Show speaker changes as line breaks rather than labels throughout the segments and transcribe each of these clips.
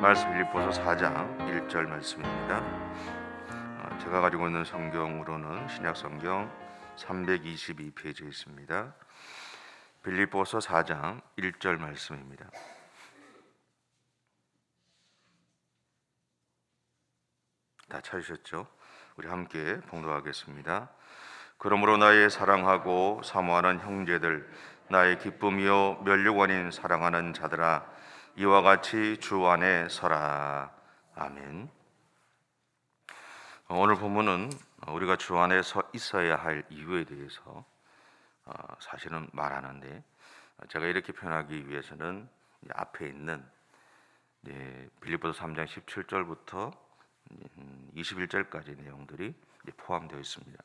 말씀 빌립보서 4장 1절 말씀입니다. 제가 가지고 있는 성경으로는 신약 성경 322페이지에 있습니다. 빌립보서 4장 1절 말씀입니다. 다 찾으셨죠? 우리 함께 봉독하겠습니다. 그러므로 나의 사랑하고 사모하는 형제들, 나의 기쁨이요 면류관인 사랑하는 자들아, 이와 같이 주 안에 서라. 아멘. 오늘 본문은 우리가 주 안에 서 있어야 할 이유에 대해서 사실은 말하는데, 제가 이렇게 표현하기 위해서는 앞에 있는 빌립보서 3장 17절부터 21절까지 내용들이 포함되어 있습니다.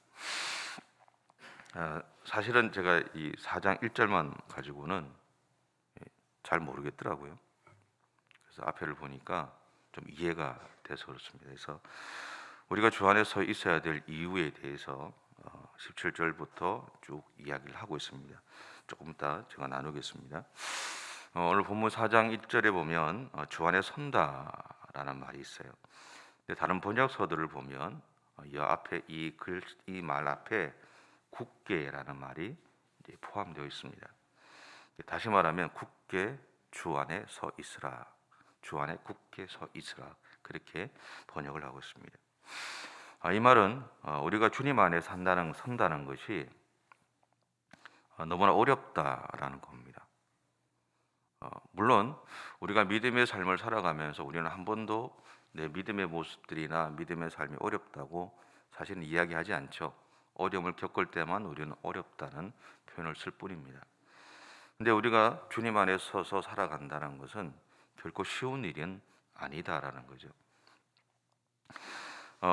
사실은 제가 이 4장 1절만 가지고는 잘 모르겠더라고요. 그래서 앞에를 보니까 좀 이해가 돼서 그렇습니다. 그래서 우리가 주 안에 서 있어야 될 이유에 대해서 17절부터 쭉 이야기를 하고 있습니다. 조금 이따 제가 나누겠습니다. 오늘 본문 4장 1절에 보면 주 안에 선다라는 말이 있어요. 근데 다른 번역서들을 보면 이 앞에 이 말 앞에 굳게라는 말이 포함되어 있습니다. 다시 말하면 굳게 주 안에 서 있으라, 주 안에 굳게 서 있으라, 그렇게 번역을 하고 있습니다. 이 말은 우리가 주님 안에 선다는 것이 너무나 어렵다라는 겁니다. 물론 우리가 믿음의 삶을 살아가면서 우리는 한 번도 내 믿음의 모습들이나 믿음의 삶이 어렵다고 사실은 이야기하지 않죠. 어려움을 겪을 때만 우리는 어렵다는 표현을 쓸 뿐입니다. 근데 우리가 주님 안에 서서 살아간다는 것은 결코 쉬운 일은 아니다라는 거죠.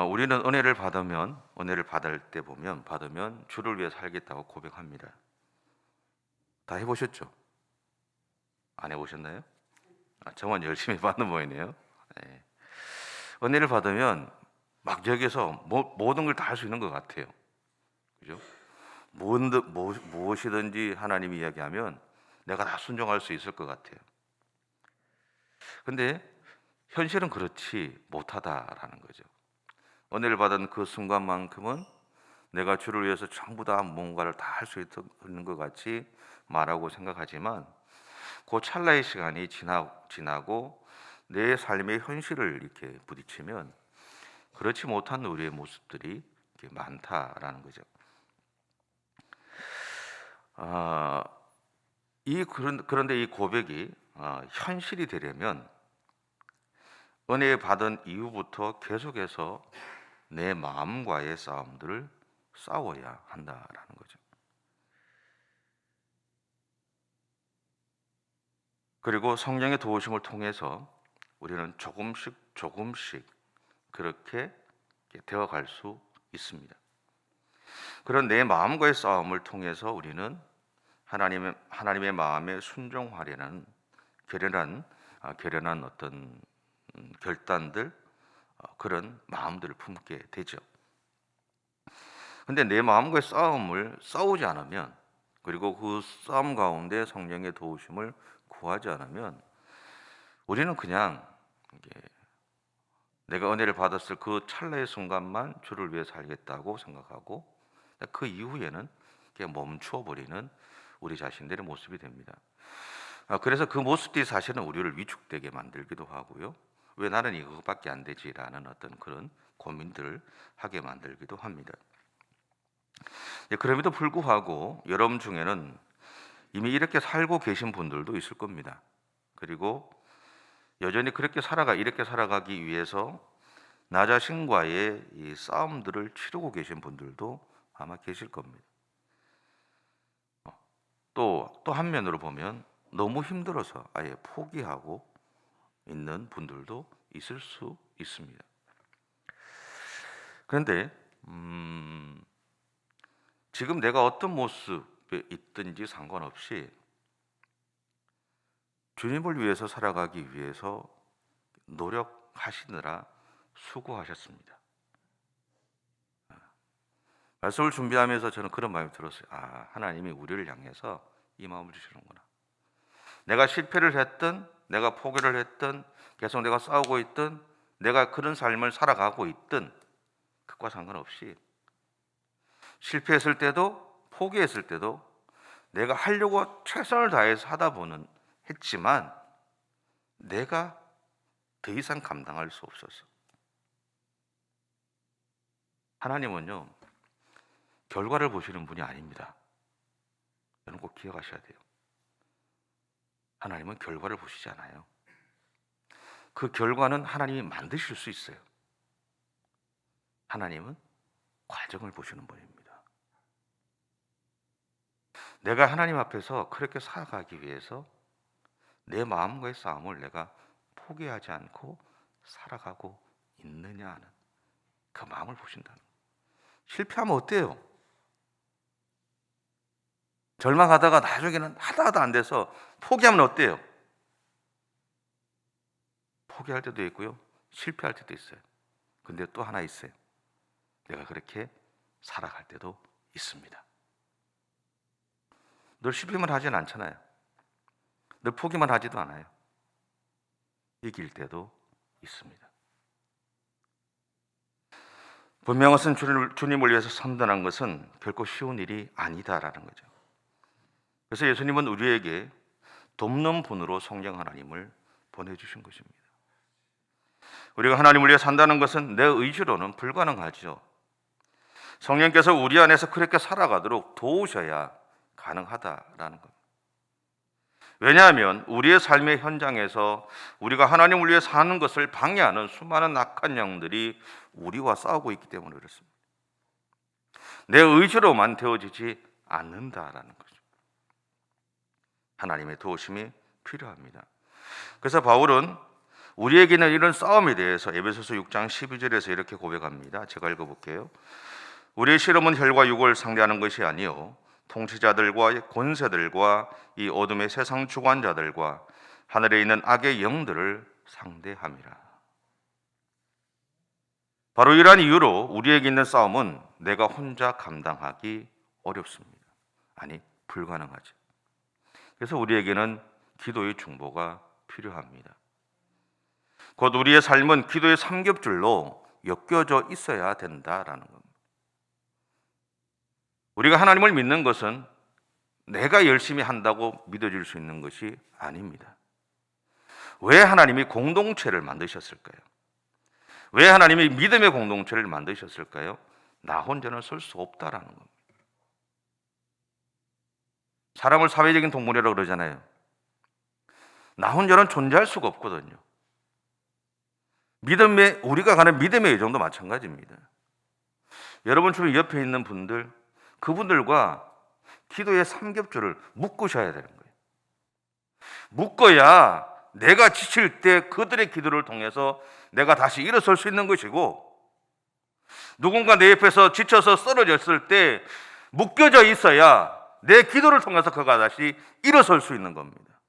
우리는 은혜를 받을 때 받으면 주를 위해 살겠다고 고백합니다. 다 해보셨죠? 안 해보셨나요? 정말 열심히 받는 모양이네요. 네. 은혜를 받으면 막 여기서 모든 걸 다 할 수 있는 것 같아요. 그죠? 무엇이든지 하나님이 이야기하면 내가 다 순종할 수 있을 것 같아요. 근데 현실은 그렇지 못하다라는 거죠. 은혜를 받은 그 순간만큼은 내가 주를 위해서 전부 다 뭔가를 다 할 수 있는 것 같이 말하고 생각하지만 그 찰나의 시간이 지나고 내 삶의 현실을 이렇게 부딪히면 그렇지 못한 우리의 모습들이 이렇게 많다라는 거죠. 그런데 이 고백이 현실이 되려면 은혜 받은 이후부터 계속해서 내 마음과의 싸움들을 싸워야 한다라는 거죠. 그리고 성령의 도우심을 통해서 우리는 조금씩 그렇게 되어갈 수 있습니다. 그런 내 마음과의 싸움을 통해서 우리는 하나님의 마음에 순종하려는 결연한 어떤 결단들, 그런 마음들을 품게 되죠. 근데 내 마음과의 싸움을 싸우지 않으면, 그리고 그 싸움 가운데 성령의 도우심을 구하지 않으면 우리는 그냥 내가 은혜를 받았을 그 찰나의 순간만 주를 위해 살겠다고 생각하고 그 이후에는 그냥 멈추어 버리는 우리 자신들의 모습이 됩니다. 그래서 그 모습들이 사실은 우리를 위축되게 만들기도 하고요. 왜 나는 이것밖에 안 되지라는 어떤 그런 고민들을 하게 만들기도 합니다. 그럼에도 불구하고 여러분 중에는 이미 이렇게 살고 계신 분들도 있을 겁니다. 그리고 여전히 이렇게 살아가기 위해서 나 자신과의 이 싸움들을 치르고 계신 분들도 아마 계실 겁니다. 또 한면으로 보면 너무 힘들어서 아예 포기하고 있는 분들도 있을 수 있습니다. 그런데 지금 내가 어떤 모습에 있든지 상관없이 주님을 위해서 살아가기 위해서 노력하시느라 수고하셨습니다. 말씀을 준비하면서 저는 그런 마음이 들었어요. 하나님이 우리를 향해서 이 마음을 주시는구나. 내가 실패를 했든 내가 포기를 했든 계속 내가 싸우고 있든 내가 그런 삶을 살아가고 있든 그것과 상관없이 실패했을 때도 포기했을 때도 내가 하려고 최선을 다해서 하다 보는 했지만 내가 더 이상 감당할 수 없어서. 하나님은요, 결과를 보시는 분이 아닙니다. 여러분 꼭 기억하셔야 돼요. 하나님은 결과를 보시지 않아요. 그 결과는 하나님이 만드실 수 있어요. 하나님은 과정을 보시는 분입니다. 내가 하나님 앞에서 그렇게 살아가기 위해서 내 마음과의 싸움을 내가 포기하지 않고 살아가고 있느냐 하는 그 마음을 보신다는 거예요. 실패하면 어때요? 절망하다가 나중에는 하다 안 돼서 포기하면 어때요? 포기할 때도 있고요, 실패할 때도 있어요. 근데 또 하나 있어요. 내가 그렇게 살아갈 때도 있습니다. 늘 실패만 하진 않잖아요. 늘 포기만 하지도 않아요. 이길 때도 있습니다. 분명한 주님을 위해서 선전한 것은 결코 쉬운 일이 아니다라는 거죠. 그래서 예수님은 우리에게 돕는 분으로 성령 하나님을 보내주신 것입니다. 우리가 하나님을 위해 산다는 것은 내 의지로는 불가능하죠. 성령께서 우리 안에서 그렇게 살아가도록 도우셔야 가능하다라는 겁니다. 왜냐하면 우리의 삶의 현장에서 우리가 하나님을 위해 사는 것을 방해하는 수많은 악한 영들이 우리와 싸우고 있기 때문에 그렇습니다. 내 의지로만 되어지지 않는다라는 거죠. 하나님의 도우심이 필요합니다. 그래서 바울은 우리에게는 이런 싸움에 대해서 에베소서 6장 12절에서 이렇게 고백합니다. 제가 읽어볼게요. 우리의 실험은 혈과 육을 상대하는 것이 아니요 통치자들과 권세들과 이 어둠의 세상 주관자들과 하늘에 있는 악의 영들을 상대함이라. 바로 이러한 이유로 우리에게 있는 싸움은 내가 혼자 감당하기 어렵습니다. 아니, 불가능하죠. 그래서 우리에게는 기도의 중보가 필요합니다. 곧 우리의 삶은 기도의 삼겹줄로 엮여져 있어야 된다라는 겁니다. 우리가 하나님을 믿는 것은 내가 열심히 한다고 믿어질 수 있는 것이 아닙니다. 왜 하나님이 공동체를 만드셨을까요? 왜 하나님이 믿음의 공동체를 만드셨을까요? 나 혼자는 설 수 없다라는 겁니다. 사람을 사회적인 동물이라고 그러잖아요. 나 혼자는 존재할 수가 없거든요. 우리가 가는 믿음의 여정도 마찬가지입니다. 여러분 주변 옆에 있는 분들, 그분들과 기도의 삼겹줄을 묶으셔야 되는 거예요. 묶어야 내가 지칠 때 그들의 기도를 통해서 내가 다시 일어설 수 있는 것이고, 누군가 내 옆에서 지쳐서 쓰러졌을 때 묶여져 있어야 내 기도를 통해서 그가 다시 일어설 수 있는 겁니다.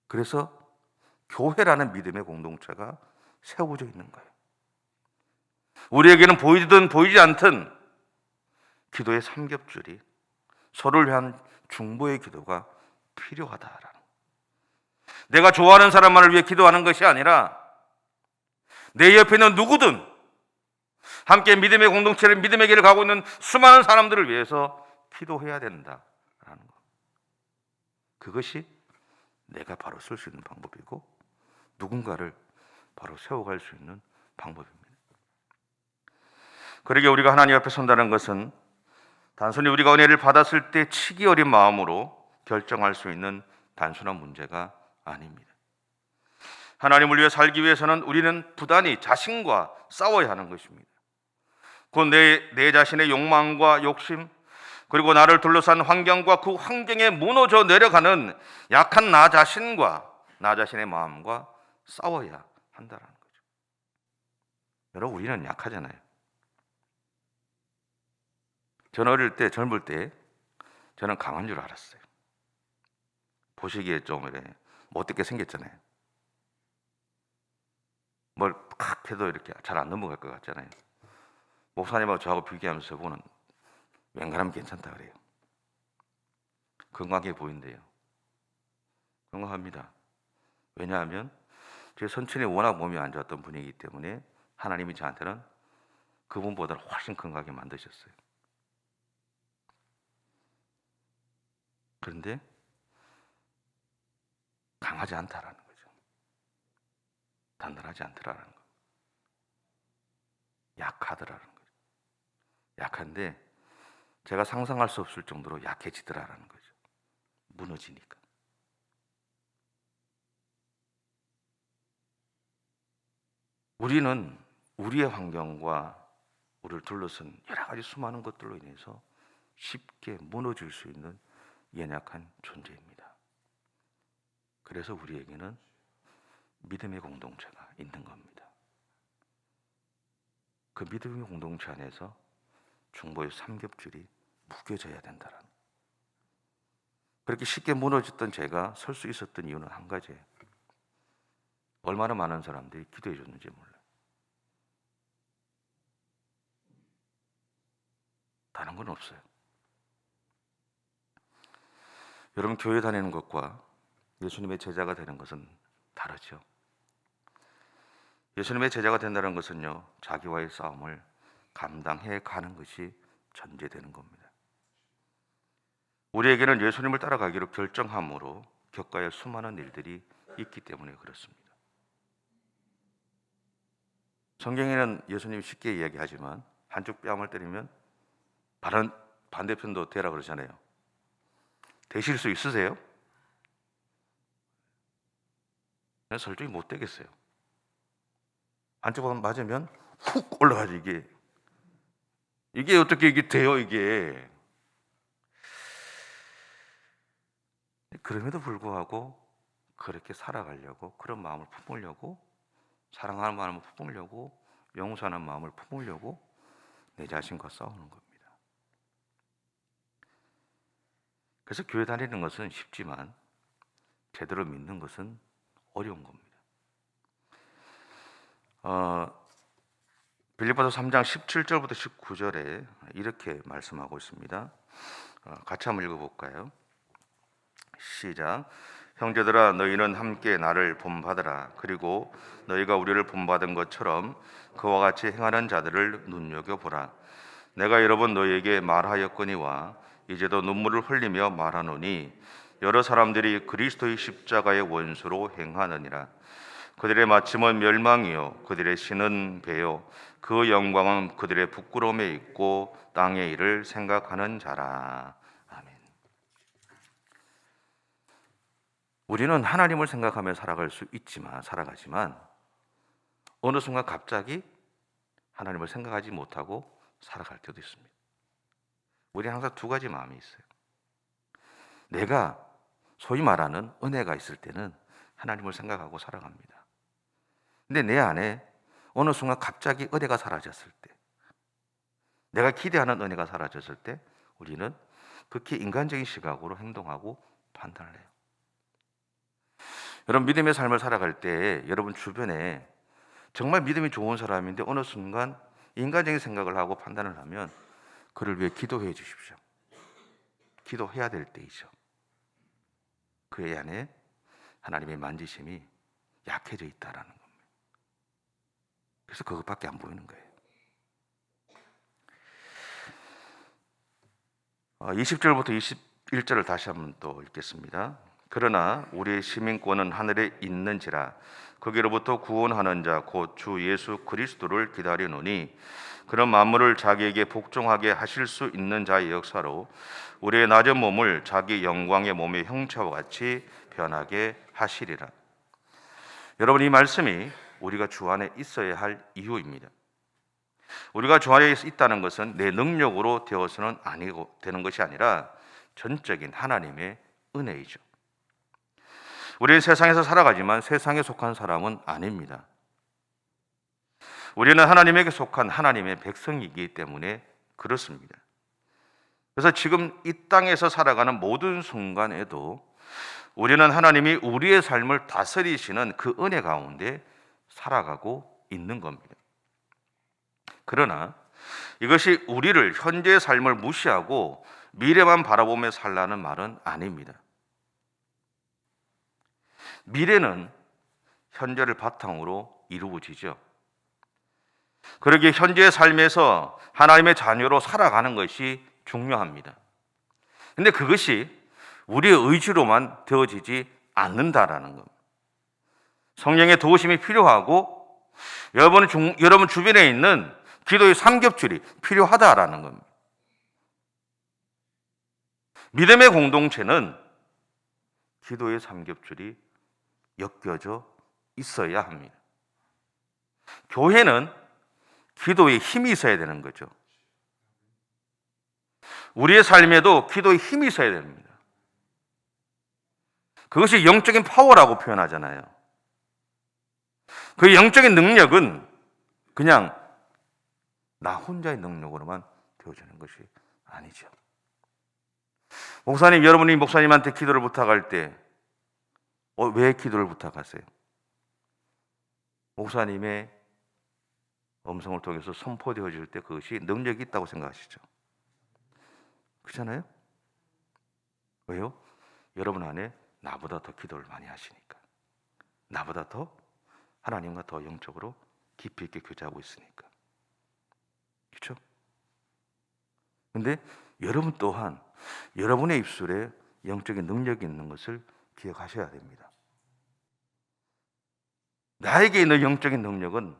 그래서 교회라는 믿음의 공동체가 세워져 있는 거예요. 우리에게는 보이든 보이지 않든 기도의 삼겹줄이, 서로를 위한 중보의 기도가 필요하다라는 거예요. 내가 좋아하는 사람만을 위해 기도하는 것이 아니라 내 옆에 있는 누구든 함께 믿음의 공동체를, 믿음의 길을 가고 있는 수많은 사람들을 위해서 기도해야 된다라는 것. 그것이 내가 바로 쓸 수 있는 방법이고 누군가를 바로 세워갈 수 있는 방법입니다. 그러게 우리가 하나님 앞에 선다는 것은 단순히 우리가 은혜를 받았을 때 치기 어린 마음으로 결정할 수 있는 단순한 문제가 아닙니다. 하나님을 위해 살기 위해서는 우리는 부단히 자신과 싸워야 하는 것입니다. 곧 내 자신의 욕망과 욕심, 그리고 나를 둘러싼 환경과 그 환경에 무너져 내려가는 약한 나 자신과 나 자신의 마음과 싸워야 한다는 거죠. 여러분, 우리는 약하잖아요. 저는 어릴 때, 젊을 때 저는 강한 줄 알았어요. 보시기에 좀 이래 못되게 생겼잖아요. 뭘 팍 해도 이렇게 잘 안 넘어갈 것 같잖아요. 목사님하고 저하고 비교하면서 보는, 웬간하면 괜찮다 그래요. 건강해 보인대요. 건강합니다. 왜냐하면 제 선친이 워낙 몸이 안 좋았던 분이기 때문에 하나님이 저한테는 그분보다 훨씬 건강하게 만드셨어요. 그런데 강하지 않다라는 거죠. 단단하지 않더라는 거. 약하더라는 거죠. 약한데 제가 상상할 수 없을 정도로 약해지더라는 거죠. 무너지니까. 우리는 우리의 환경과 우리를 둘러싼 여러 가지 수많은 것들로 인해서 쉽게 무너질 수 있는 연약한 존재입니다. 그래서 우리에게는 믿음의 공동체가 있는 겁니다. 그 믿음의 공동체 안에서 중보의 삼겹줄이 묶여져야 된다는. 그렇게 쉽게 무너졌던 제가 설 수 있었던 이유는 한 가지예요. 얼마나 많은 사람들이 기도해 줬는지 몰라요. 다른 건 없어요. 여러분, 교회 다니는 것과 예수님의 제자가 되는 것은 다르죠. 예수님의 제자가 된다는 것은요, 자기와의 싸움을 감당해 가는 것이 전제되는 겁니다. 우리에게는 예수님을 따라가기로 결정함으로 겪어야 할 수많은 일들이 있기 때문에 그렇습니다. 성경에는 예수님이 쉽게 이야기하지만 한쪽 뺨을 때리면 반대편도 되라 그러잖아요. 되실 수 있으세요? 설정이 못 되겠어요. 한쪽 뺨 맞으면 훅 올라가죠. 이게 어떻게 이게 돼요? 이게. 그럼에도 불구하고 그렇게 살아가려고, 그런 마음을 품으려고, 사랑하는 마음을 품으려고, 용서하는 마음을 품으려고 내 자신과 싸우는 겁니다. 그래서 교회 다니는 것은 쉽지만 제대로 믿는 것은 어려운 겁니다. 빌립보서 3장 17절부터 19절에 이렇게 말씀하고 있습니다. 같이 한번 읽어볼까요? 시작. 형제들아, 너희는 함께 나를 본받으라. 그리고 너희가 우리를 본받은 것처럼 그와 같이 행하는 자들을 눈여겨보라. 내가 여러 번 너희에게 말하였거니와 이제도 눈물을 흘리며 말하노니 여러 사람들이 그리스도의 십자가의 원수로 행하느니라. 그들의 마침은 멸망이요 그들의 신은 배요 그 영광은 그들의 부끄러움에 있고 땅의 일을 생각하는 자라. 아멘. 우리는 하나님을 생각하며 살아가지만 어느 순간 갑자기 하나님을 생각하지 못하고 살아갈 때도 있습니다. 우리는 항상 두 가지 마음이 있어요. 내가 소위 말하는 은혜가 있을 때는 하나님을 생각하고 살아갑니다. 근데 내 안에 어느 순간 갑자기 은혜가 사라졌을 때, 내가 기대하는 은혜가 사라졌을 때 우리는 극히 인간적인 시각으로 행동하고 판단을 해요. 여러분, 믿음의 삶을 살아갈 때 여러분 주변에 정말 믿음이 좋은 사람인데 어느 순간 인간적인 생각을 하고 판단을 하면 그를 위해 기도해 주십시오. 기도해야 될 때이죠. 그의 안에 하나님의 만지심이 약해져 있다라는 겁니다. 그래서 그것밖에 안 보이는 거예요. 20절부터 21절을 다시 한번 또 읽겠습니다. 그러나 우리의 시민권은 하늘에 있는지라 거기로부터 구원하는 자 곧 주 예수 그리스도를 기다리노니 그런 만물을 자기에게 복종하게 하실 수 있는 자의 역사로 우리의 낮은 몸을 자기 영광의 몸의 형체와 같이 변하게 하시리라. 여러분, 이 말씀이 우리가 주 안에 있어야 할 이유입니다. 우리가 주 안에 있다는 것은 내 능력으로 되어서는 아니고 되는 것이 아니라 전적인 하나님의 은혜이죠. 우리는 세상에서 살아가지만 세상에 속한 사람은 아닙니다. 우리는 하나님에게 속한 하나님의 백성이기 때문에 그렇습니다. 그래서 지금 이 땅에서 살아가는 모든 순간에도 우리는 하나님이 우리의 삶을 다스리시는 그 은혜 가운데 살아가고 있는 겁니다. 그러나 이것이 우리를 현재의 삶을 무시하고 미래만 바라보며 살라는 말은 아닙니다. 미래는 현재를 바탕으로 이루어지죠. 그러기에 현재의 삶에서 하나님의 자녀로 살아가는 것이 중요합니다. 근데 그것이 우리의 의지로만 되어지지 않는다라는 겁니다. 성령의 도우심이 필요하고 여러분 주변에 있는 기도의 삼겹줄이 필요하다라는 겁니다. 믿음의 공동체는 기도의 삼겹줄이 엮여져 있어야 합니다. 교회는 기도에 힘이 있어야 되는 거죠. 우리의 삶에도 기도에 힘이 있어야 됩니다. 그것이 영적인 파워라고 표현하잖아요. 그 영적인 능력은 그냥 나 혼자의 능력으로만 되어지는 것이 아니죠. 목사님, 여러분이 목사님한테 기도를 부탁할 때 왜 기도를 부탁하세요? 목사님의 음성을 통해서 선포되어질 때 그것이 능력이 있다고 생각하시죠? 그렇잖아요? 왜요? 여러분 안에 나보다 더 기도를 많이 하시니까, 나보다 더 하나님과 더 영적으로 깊이 있게 교제하고 있으니까. 그렇죠? 근데 여러분 또한 여러분의 입술에 영적인 능력이 있는 것을 기억하셔야 됩니다. 나에게 있는 영적인 능력은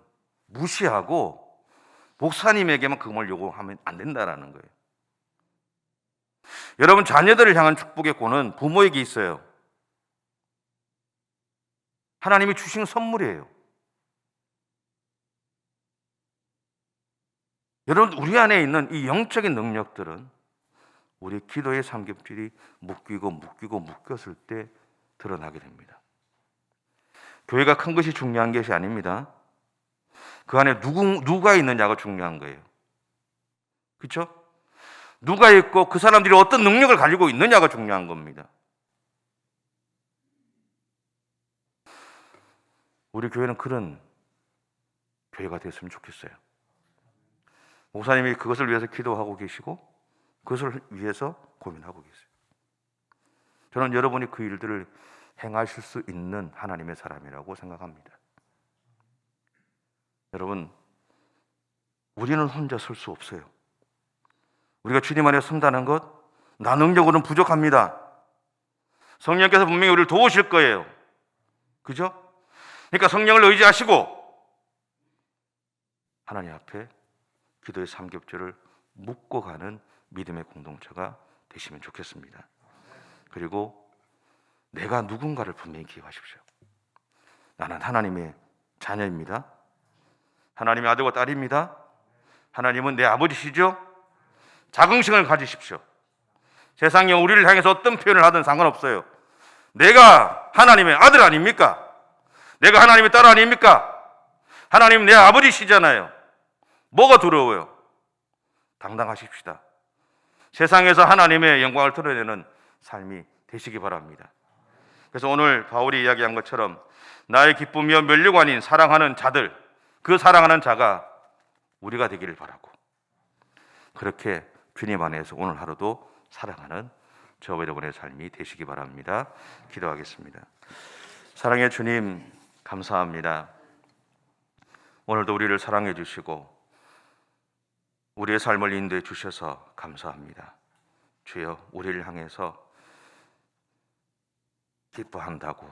무시하고 목사님에게만 그걸 요구하면 안 된다라는 거예요. 여러분 자녀들을 향한 축복의 권은 부모에게 있어요. 하나님이 주신 선물이에요. 여러분 우리 안에 있는 이 영적인 능력들은 우리 기도의 삼겹줄이 묶였을 때 드러나게 됩니다. 교회가 큰 것이 중요한 것이 아닙니다. 그 안에 누가 있느냐가 중요한 거예요. 그렇죠? 누가 있고 그 사람들이 어떤 능력을 가지고 있느냐가 중요한 겁니다. 우리 교회는 그런 교회가 됐으면 좋겠어요. 목사님이 그것을 위해서 기도하고 계시고 그것을 위해서 고민하고 계세요. 저는 여러분이 그 일들을 행하실 수 있는 하나님의 사람이라고 생각합니다. 여러분, 우리는 혼자 설 수 없어요. 우리가 주님 안에 선다는 것, 나 능력으로는 부족합니다. 성령께서 분명히 우리를 도우실 거예요. 그죠? 그러니까 성령을 의지하시고 하나님 앞에 기도의 삼겹줄을 묶고 가는 믿음의 공동체가 되시면 좋겠습니다. 그리고 내가 누군가를 분명히 기억하십시오. 나는 하나님의 자녀입니다. 하나님의 아들과 딸입니다. 하나님은 내 아버지시죠? 자긍심을 가지십시오. 세상이 우리를 향해서 어떤 표현을 하든 상관없어요. 내가 하나님의 아들 아닙니까? 내가 하나님의 딸 아닙니까? 하나님 내 아버지시잖아요. 뭐가 두려워요? 당당하십시다. 세상에서 하나님의 영광을 드러내는 삶이 되시기 바랍니다. 그래서 오늘 바울이 이야기한 것처럼 나의 기쁨이요 면류관인 사랑하는 자들, 그 사랑하는 자가 우리가 되기를 바라고 그렇게 주님 안에서 오늘 하루도 살아가는 저와 여러분의 삶이 되시기 바랍니다. 기도하겠습니다. 사랑의 주님 감사합니다. 오늘도 우리를 사랑해 주시고 우리의 삶을 인도해 주셔서 감사합니다. 주여 우리를 향해서 기뻐한다고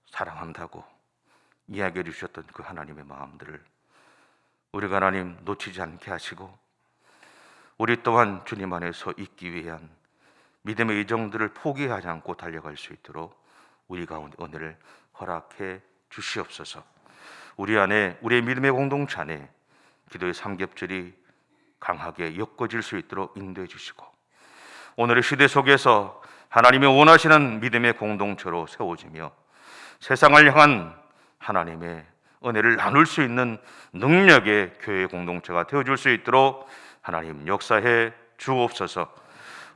사랑한다고 이야기해 주셨던 그 하나님의 마음들을 우리가 하나님 놓치지 않게 하시고 우리 또한 주님 안에서 있기 위한 믿음의 의정들을 포기하지 않고 달려갈 수 있도록 우리 가운데 은혜를 허락해 주시옵소서. 우리 안에 우리의 믿음의 공동체 안에 기도의 삼겹줄이 강하게 엮어질 수 있도록 인도해 주시고 오늘의 시대 속에서 하나님이 원하시는 믿음의 공동체로 세워지며 세상을 향한 하나님의 은혜를 나눌 수 있는 능력의 교회 공동체가 되어줄 수 있도록 하나님 역사해 주옵소서.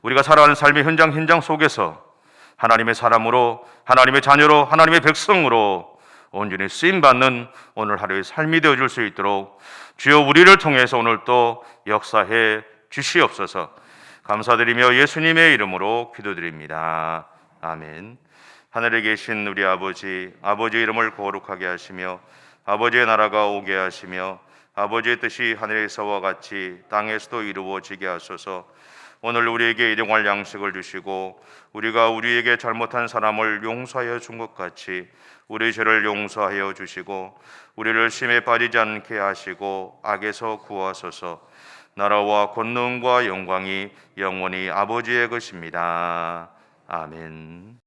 우리가 살아가는 삶의 현장 속에서 하나님의 사람으로 하나님의 자녀로 하나님의 백성으로 온전히 쓰임받는 오늘 하루의 삶이 되어줄 수 있도록 주여 우리를 통해서 오늘 또 역사해 주시옵소서. 감사드리며 예수님의 이름으로 기도드립니다. 아멘. 하늘에 계신 우리 아버지의 이름을 거룩하게 하시며 아버지의 나라가 오게 하시며 아버지의 뜻이 하늘에서와 같이 땅에서도 이루어지게 하소서. 오늘 우리에게 일용할 양식을 주시고 우리가 우리에게 잘못한 사람을 용서하여 준 것 같이 우리 죄를 용서하여 주시고 우리를 심에 빠지지 않게 하시고 악에서 구하소서. 나라와 권능과 영광이 영원히 아버지의 것입니다. 아멘.